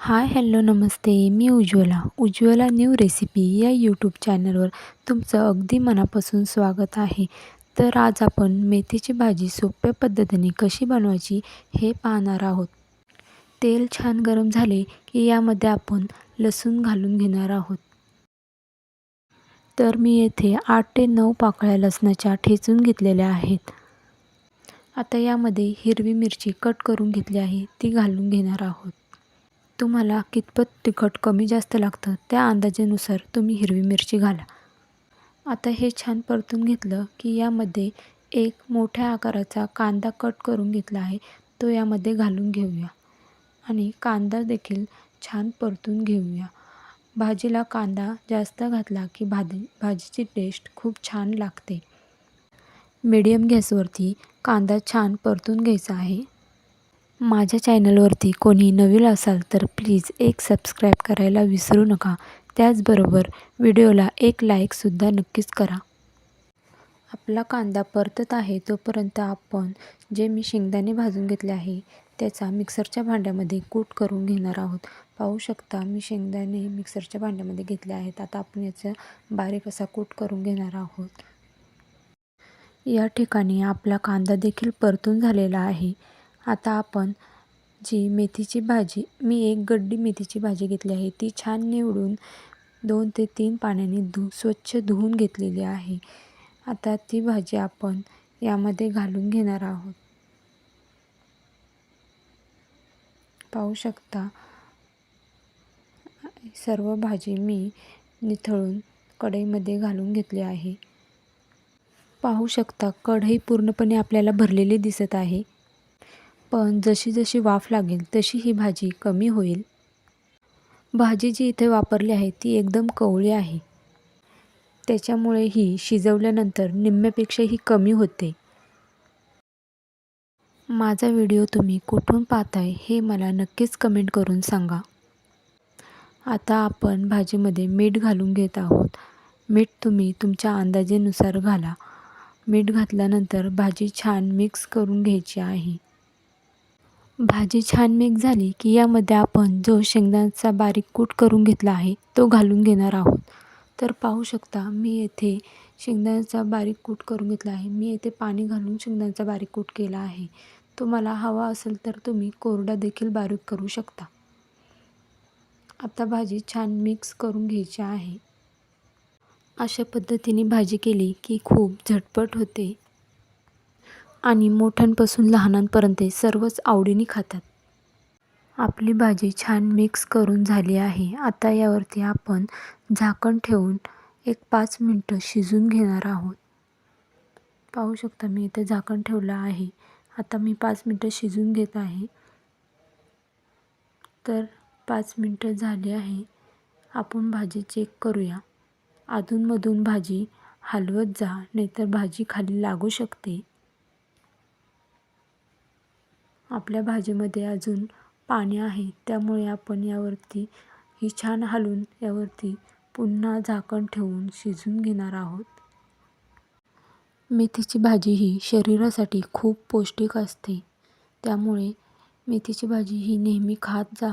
Hi hello नमस्ते. मी Ujjwala new recipe या YouTube चॅनलवर तुमचं अगदी मनापासून स्वागत आहे. तर आज आपण मेथीची भाजी सोप्या पद्धतीने कशी बनवायची हे पाहणार आहोत. तेल छान गरम झाले की यामध्ये आपण लसूण घालून घेणार आहोत. तर मी येथे 8 ते 9 पाकळ्या लसणाच्या ठेचून घेतलेल्या आहेत. आता यामध्ये हिरवी मिरची कट करून घेतली आहे, ती घालून घेणार आहोत. तुम्हाला कितपत तिखट कमी जास्त लागतं त्या अंदाजानुसार तुम्ही हिरवी मिरची घाला. आता हे छान परतून घेतलं की यामध्ये एक मोठ्या आकाराचा कांदा कट करून घेतला आहे, तो यामध्ये घालून घेऊया आणि कांदा देखील छान परतून घेऊया. भाजीला कांदा जास्त घातला की भाजीची टेस्ट खूप छान लागते. मीडियम गॅसवरती कांदा छान परतून घ्यायचा आहे. माझ्या चॅनलवरती कोणी नवीन असाल तर प्लीज एक सबस्क्राईब करायला विसरू नका. त्याचबरोबर व्हिडिओला एक लाईकसुद्धा नक्कीच करा. आपला कांदा परतत आहे तोपर्यंत आपण जे मी शेंगदाणे भाजून घेतले आहे त्याचा मिक्सरच्या भांड्यामध्ये कूट करून घेणार आहोत. पाहू शकता मी शेंगदाणे मिक्सरच्या भांड्यामध्ये घेतले आहेत. आता आपण याचा बारीक असा कूट करून घेणार आहोत. या ठिकाणी आपला कांदा देखील परतून झालेला आहे. आता आपण जी मेथीची भाजी, मी एक गड्डी मेथीची भाजी घेतली आहे, ती छान निवडून 2 ते 3 पाण्याने स्वच्छ धुवून घेतलेली आहे. आता ती भाजी आपण यामध्ये घालून घेणार आहोत. पाहू शकता सर्व भाजी मी निथळून कढईमध्ये घालून घेतली आहे. पाहू शकता कढई पूर्णपणे आपल्याला भरलेली दिसत आहे. पण जशी वाफ लागेल तशी ही भाजी कमी होईल. भाजी जी इथे वापरली आहे ती एकदम कवळी आहे. त्याच्यामुळे ही शिजवल्यानंतर निम्म्यापेक्षाही कमी होते. माझा व्हिडिओ तुम्ही कुठून पाहताय हे मला नक्कीच कमेंट करून सांगा. आता आपण भाजीमध्ये मीठ घालून घेत आहोत. मीठ तुम्ही तुमच्या अंदाजानुसार घाला. मीठ घातल्यानंतर भाजी छान मिक्स करून घ्यायची आहे. भाजी छान मिक्स झाली की यामध्ये आपण जो शेंगदाण्याचा बारीक कूट करून घेतला आहे तो घालून घेणार आहोत. तर पाहू शकता मी येथे शेंगदाण्याचा बारीक कूट करून घेतला आहे. मी येथे पाणी घालून शेंगदाण्याचा बारीक कूट केला आहे. तुम्हाला हवा असेल तर तुम्ही कोरडा देखील बारीक करू शकता. आता भाजी छान मिक्स करून घ्यायची आहे. अशा पद्धतीने भाजी केली की खूप झटपट होते आणि मोठ्यांपासून लहानांपर्यंत सर्वच आवडीने खातात. आपली भाजी छान मिक्स करून झाली आहे. आता यावरती आपण झाकण ठेवून एक 5 मिनटं शिजून घेणार आहोत. पाहू शकता मी इथे झाकण ठेवलं आहे. आता मी 5 मिनटं शिजून घेत आहे. तर 5 मिनटं झाली आहे. आपण भाजी चेक करूया. अधूनमधून भाजी हलवत जा, नाहीतर भाजी खाली लागू शकते. आपल्या भाजीमध्ये अजून पाणी आहे, त्यामुळे आपण यावरती ही छान हलवून यावरती पुन्हा झाकण ठेवून शिजवून घेणार आहोत. मेथीची भाजी ही शरीरासाठी खूप पौष्टिक असते, त्यामुळे मेथीची भाजी ही नेहमी खात जा.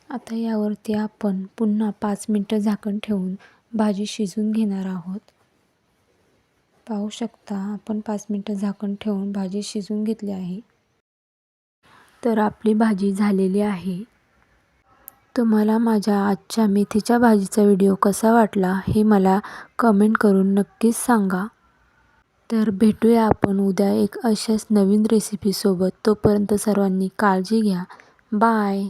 आता यावरती आपण पुन्हा 5 मिनटं झाकण ठेवून भाजी शिजवून घेणार आहोत. पाहू शकता आपण 5 मिनटं झाकण ठेवून भाजी शिजवून घेतली आहे. तर आपली भाजी झालेली आहे. तुम्हाला माझ्या आजच्या मेथीच्या भाजीचा व्हिडिओ कसा वाटला हे मला कमेंट करून नक्कीच सांगा. तर भेटूया आपण उद्या एक अशाच नवीन रेसिपीसोबत. तोपर्यंत सर्वांनी काळजी घ्या. बाय.